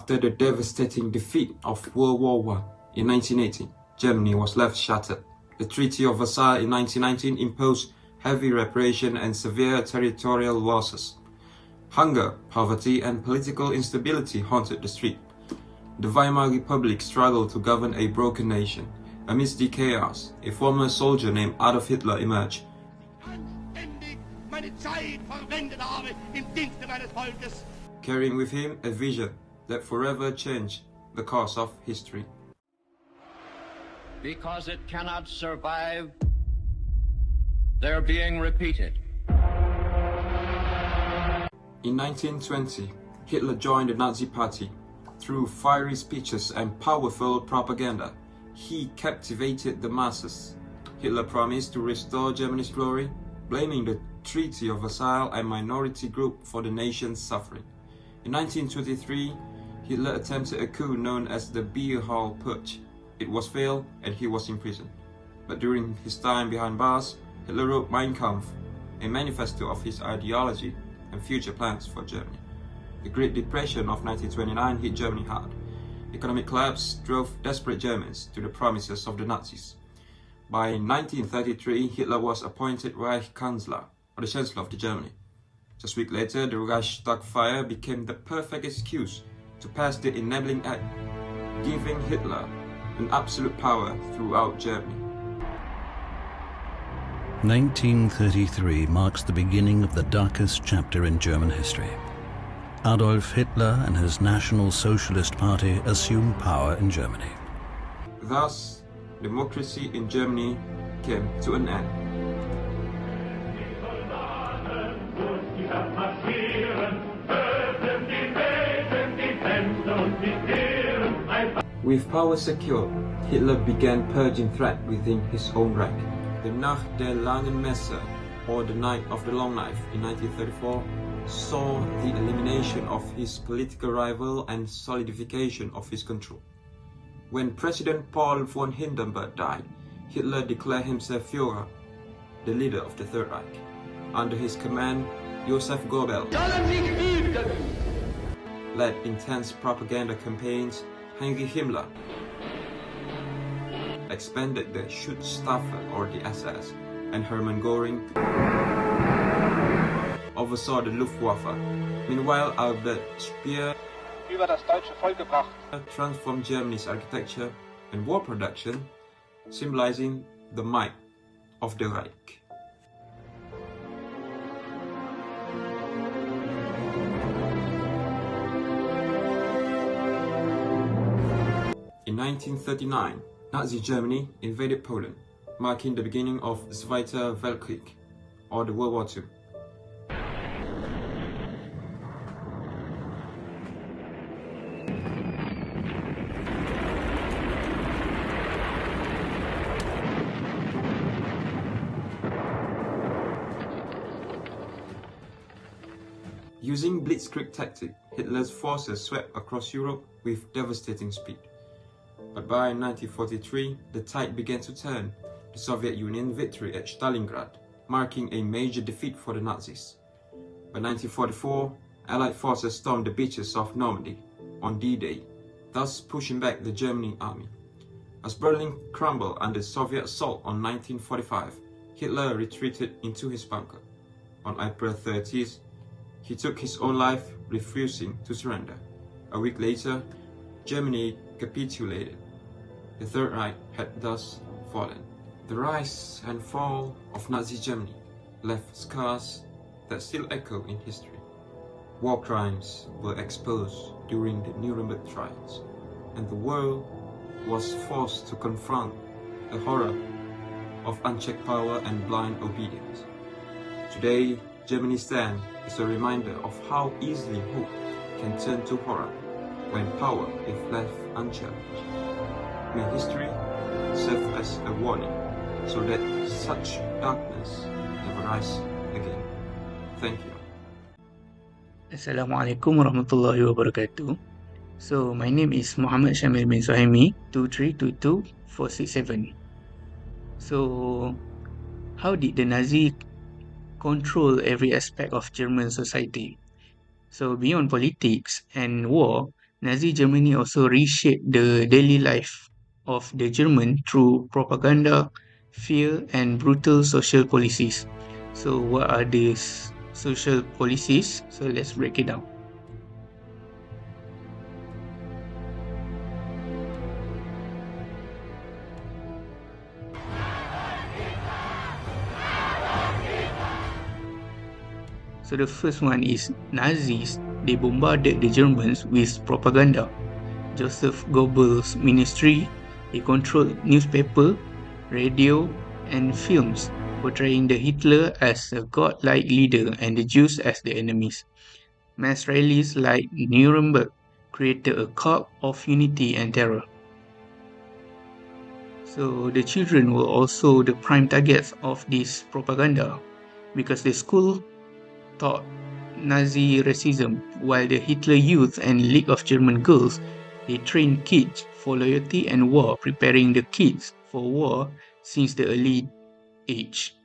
After the devastating defeat of World War I in 1918, Germany was left shattered. The Treaty of Versailles in 1919 imposed heavy reparation and severe territorial losses. Hunger, poverty, and political instability haunted the street. The Weimar Republic struggled to govern a broken nation. Amidst the chaos, a former soldier named Adolf Hitler emerged. Carrying with him a vision that forever changed the course of history. Because it cannot survive their being repeated. In 1920, Hitler joined the Nazi Party. Through fiery speeches and powerful propaganda, he captivated the masses. Hitler promised to restore Germany's glory, blaming the Treaty of Versailles and minority group for the nation's suffering. In 1923, Hitler attempted a coup known as the Beer Hall Purge. It was failed and he was imprisoned. But during his time behind bars, Hitler wrote Mein Kampf, a manifesto of his ideology and future plans for Germany. The Great Depression of 1929 hit Germany hard. Economic collapse drove desperate Germans to the promises of the Nazis. By 1933, Hitler was appointed Reichskanzler, or the Chancellor of Germany. Just a week later, the Reichstag fire became the perfect excuse to pass the Enabling Act, giving Hitler an absolute power throughout Germany. 1933 marks the beginning of the darkest chapter in German history. Adolf Hitler and his National Socialist Party assumed power in Germany. Thus, democracy in Germany came to an end. With power secured, Hitler began purging threat within his own rank. The Nacht der Langen Messer, or the Night of the Long Knife in 1934, saw the elimination of his political rival and solidification of his control. When President Paul von Hindenburg died, Hitler declared himself Führer, the leader of the Third Reich. Under his command, Joseph Goebbels led intense propaganda campaigns. Heinrich Himmler expanded the Schutzstaffel, or the SS, and Hermann Göring oversaw the Luftwaffe. Meanwhile, Albert Speer über das deutsche Volk gebracht transformed Germany's architecture and war production, symbolizing the might of the Reich. In 1939, Nazi Germany invaded Poland, marking the beginning of Zweiter Weltkrieg, or the World War II. Using blitzkrieg tactic, Hitler's forces swept across Europe with devastating speed. But by 1943, the tide began to turn. The Soviet Union victory at Stalingrad, marking a major defeat for the Nazis. By 1944, Allied forces stormed the beaches of Normandy on D-Day, thus pushing back the German army. As Berlin crumbled under Soviet assault on 1945, Hitler retreated into his bunker. On April 30th, he took his own life, refusing to surrender. A week later, Germany capitulated. The Third Reich had thus fallen. The rise and fall of Nazi Germany left scars that still echo in history. War crimes were exposed during the Nuremberg trials, and the world was forced to confront the horror of unchecked power and blind obedience. Today, Germany's stand is a reminder of how easily hope can turn to horror when power is left unchallenged. May history serve as a warning so that such darkness never rise again. Thank you. Assalamualaikum warahmatullahi wabarakatuh. So my name is Muhammad Syamil bin Suhaimi, 2322467. So how did the Nazi control every aspect of German society? So beyond politics and war, Nazi Germany also reshaped the daily life of the German through propaganda, fear, and brutal social policies. So, what are these social policies? So, let's break it down. So the first one is Nazis. They bombarded the Germans with propaganda. Joseph Goebbels' ministry, they controlled newspaper, radio, and films, portraying the Hitler as a godlike leader and the Jews as the enemies. Mass rallies like Nuremberg created a cult of unity and terror. So the children were also the prime targets of this propaganda because the school taught Nazi racism, while the Hitler Youth and League of German Girls, they trained kids for loyalty and war, preparing the kids for war since the early age.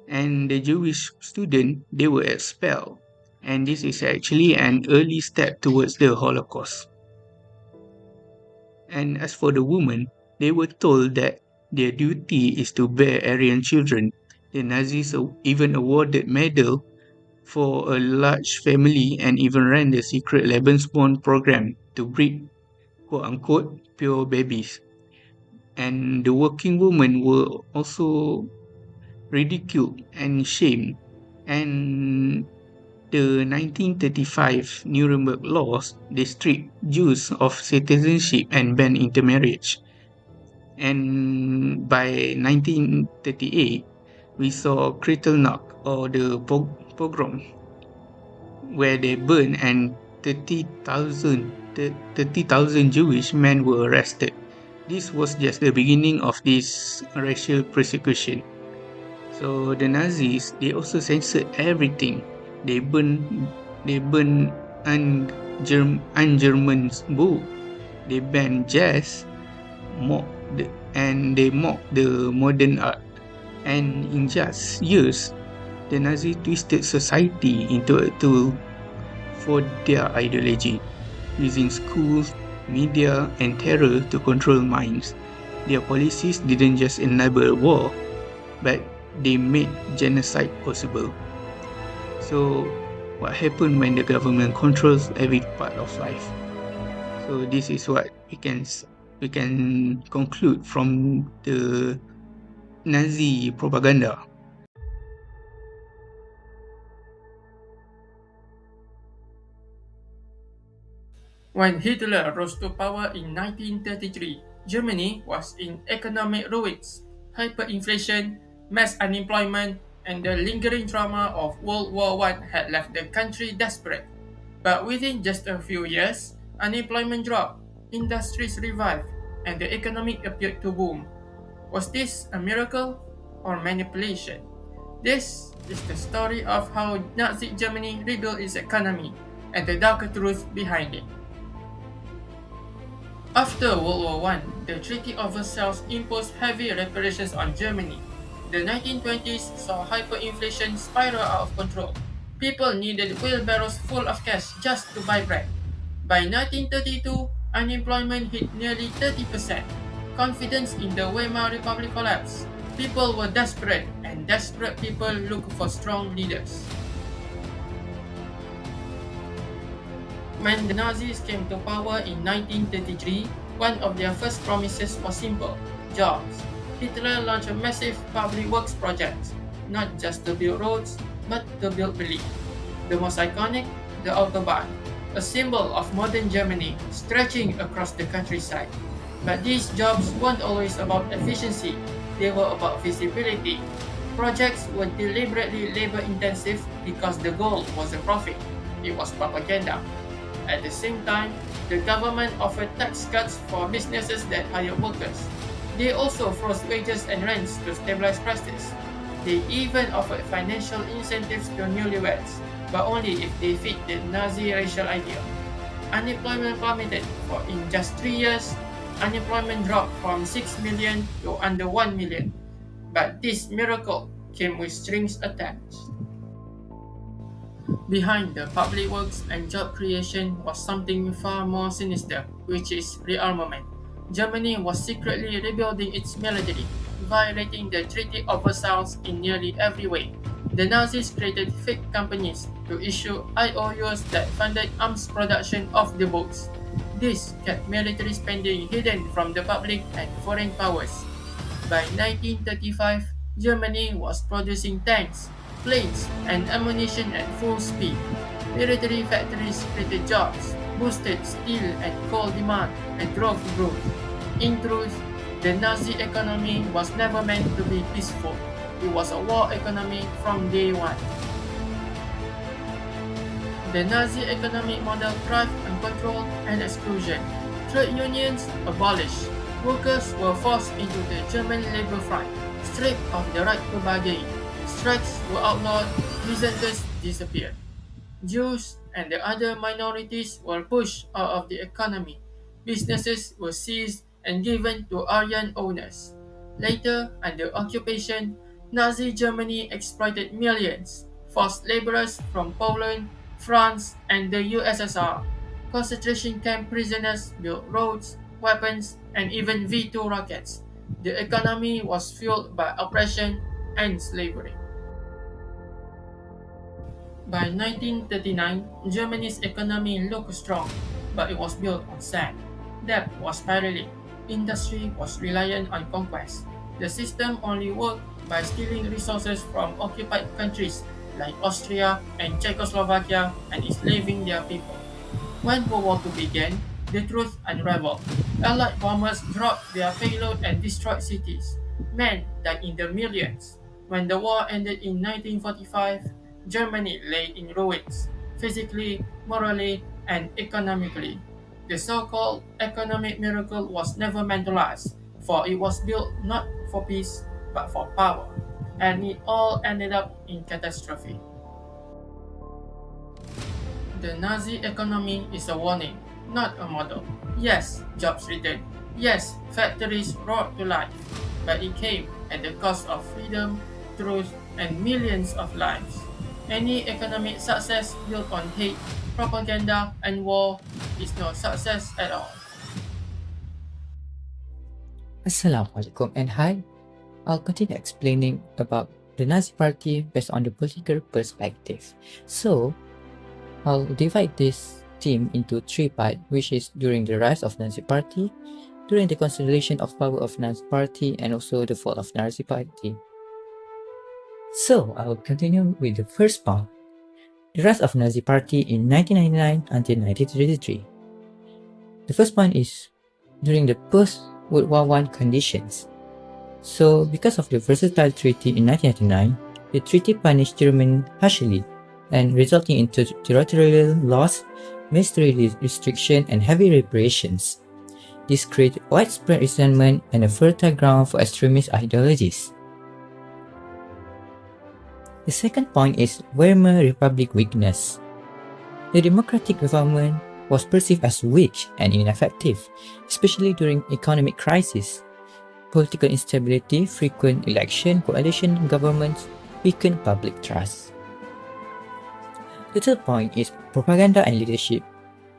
And the Jewish students, they were expelled, and this is actually an early step towards the Holocaust. And as for the women, they were told that their duty is to bear Aryan children. The Nazis even awarded medal for a large family and even ran the secret Lebensborn program to breed quote-unquote pure babies. And the working women were also ridiculed and shamed. And the 1935 Nuremberg laws, they stripped Jews of citizenship and banned intermarriage. And by 1938, we saw Kristallnacht or the pogrom, where they burned and 30,000 Jewish men were arrested. This was just the beginning of this racial persecution. So the Nazis, they also censored everything. They burned un-German book. They banned jazz, and they mocked the modern art. And in just years, the Nazis twisted society into a tool for their ideology, using schools, media, and terror to control minds. Their policies didn't just enable war, but they made genocide possible. So, what happened when the government controls every part of life? So, this is what we can conclude from the Nazi propaganda. When Hitler rose to power in 1933, Germany was in economic ruins. Hyperinflation, mass unemployment, and the lingering trauma of World War I had left the country desperate. But within just a few years, unemployment dropped, industries revived, and the economy appeared to boom. Was this a miracle or manipulation? This is the story of how Nazi Germany rebuilt its economy and the darker truth behind it. After World War I, the Treaty of Versailles imposed heavy reparations on Germany. The 1920s saw hyperinflation spiral out of control. People needed wheelbarrows full of cash just to buy bread. By 1932, unemployment hit nearly 30%. Confidence in the Weimar Republic collapsed. People were desperate, and desperate people look for strong leaders. When the Nazis came to power in 1933, one of their first promises was simple: jobs. Hitler launched a massive public works project, not just to build roads, but to build belief. The most iconic, the Autobahn, a symbol of modern Germany stretching across the countryside. But these jobs weren't always about efficiency, they were about visibility. Projects were deliberately labor-intensive because the goal wasn't profit, it was propaganda. At the same time, the government offered tax cuts for businesses that hired workers. They also froze wages and rents to stabilize prices. They even offered financial incentives to newlyweds, but only if they fit the Nazi racial ideal. Unemployment plummeted, for in just 3 years, unemployment dropped from 6 million to under 1 million. But this miracle came with strings attached. Behind the public works and job creation was something far more sinister, which is rearmament. Germany was secretly rebuilding its military, violating the Treaty of Versailles in nearly every way. The Nazis created fake companies to issue IOUs that funded arms production off the books. This kept military spending hidden from the public and foreign powers. By 1935, Germany was producing tanks, planes, and ammunition at full speed. Military factories created jobs, boosted steel and coal demand, and drove growth. In truth, the Nazi economy was never meant to be peaceful. It was a war economy from day one. The Nazi economic model thrived on control and exclusion. Trade unions abolished. Workers were forced into the German labor front, stripped of the right to bargain. Strikes were outlawed, dissenters disappeared. Jews and the other minorities were pushed out of the economy. Businesses were seized and given to Aryan owners. Later, under occupation, Nazi Germany exploited millions, forced laborers from Poland, France, and the USSR. Concentration camp prisoners built roads, weapons, and even V-2 rockets. The economy was fueled by oppression and slavery. By 1939, Germany's economy looked strong, but it was built on sand. Debt was spiraling. Industry was reliant on conquest. The system only worked by stealing resources from occupied countries like Austria and Czechoslovakia and enslaving their people. When World War II began, the truth unraveled. Allied bombers dropped their payload and destroyed cities. Men died in the millions. When the war ended in 1945, Germany lay in ruins, physically, morally, and economically. The so-called economic miracle was never meant to last, for it was built not for peace, but for power, and it all ended up in catastrophe. The Nazi economy is a warning, not a model. Yes, jobs returned. Yes, factories roared to life, but it came at the cost of freedom, truth, and millions of lives. Any economic success built on hate, propaganda, and war is no success at all. Assalamualaikum and hi. I'll continue explaining about the Nazi Party based on the political perspective. So, I'll divide this theme into three parts, which is during the rise of Nazi Party, during the consolidation of power of Nazi Party, and also the fall of Nazi Party. So, I will continue with the first part, the rise of Nazi Party in 1999 until 1933. The first point is during the post-World War I conditions. So, because of the Versatile Treaty in 1999, the treaty punished Germany harshly and resulting in territorial loss, military restriction, and heavy reparations. This created widespread resentment and a fertile ground for extremist ideologies. The second point is Weimar Republic weakness. The democratic government was perceived as weak and ineffective, especially during economic crisis. Political instability, frequent election, coalition governments weakened public trust. The third point is propaganda and leadership.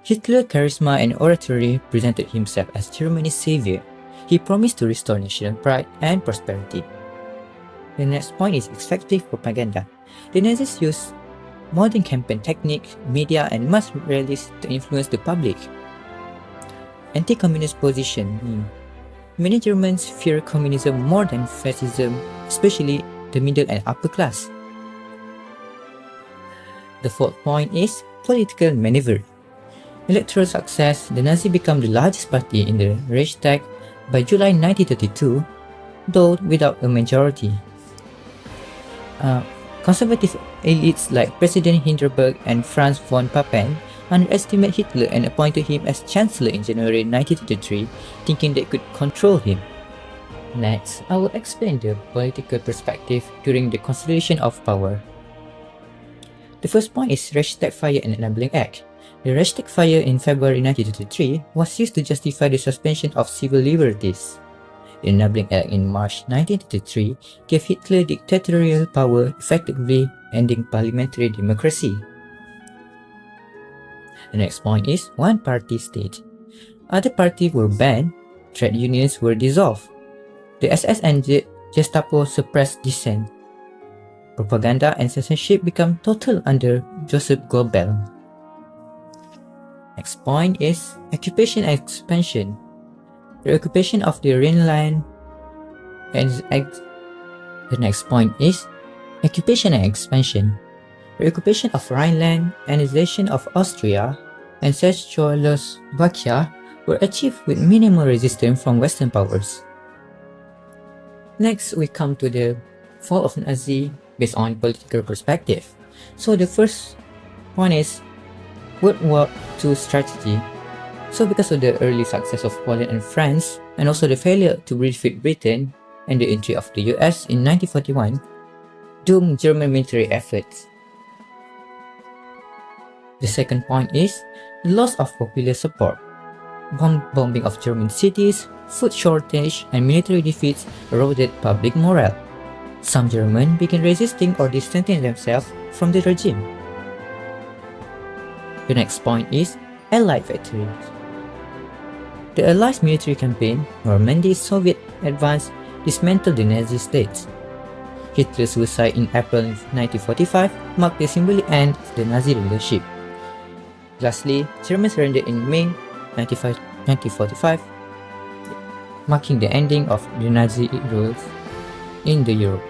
Hitler's charisma and oratory presented himself as Germany's savior. He promised to restore national pride and prosperity. The next point is effective propaganda. The Nazis used modern campaign techniques, media, and mass rallies to influence the public. Anti-communist position. Many Germans fear communism more than fascism, especially the middle and upper class. The fourth point is political maneuver. Electoral success, the Nazis became the largest party in the Reichstag by July 1932, though without a majority. Conservative elites like President Hindenburg and Franz von Papen underestimated Hitler and appointed him as Chancellor in January 1933, thinking they could control him. Next, I will explain the political perspective during the consolidation of power. The first point is Reichstag Fire and Enabling Act. The Reichstag Fire in February 1933 was used to justify the suspension of civil liberties. The Enabling Act in March 1933 gave Hitler dictatorial power, effectively ending parliamentary democracy. The next point is one-party state. Other parties were banned, trade unions were dissolved. The SS and Gestapo suppressed dissent. Propaganda and censorship become total under Joseph Goebbels. Next point is occupation and expansion. The occupation of the Rhineland and the next point is occupation and expansion. The occupation of Rhineland, annexation of Austria, and Czechoslovakia were achieved with minimal resistance from Western powers. Next, we come to the fall of Nazi based on political perspective. So the first one is World War II strategy. So because of the early success of Poland and France, and also the failure to defeat Britain and the entry of the US in 1941, doomed German military efforts. The second point is the loss of popular support. Bombing of German cities, food shortage, and military defeats eroded public morale. Some Germans began resisting or distancing themselves from the regime. The next point is Allied victories. The Allies' military campaign, Normandy's Soviet advance, dismantled the Nazi states. Hitler's suicide in April 1945 marked the symbolic end of the Nazi leadership. Lastly, Germany surrendered in May 1945, marking the ending of the Nazi rule in Europe.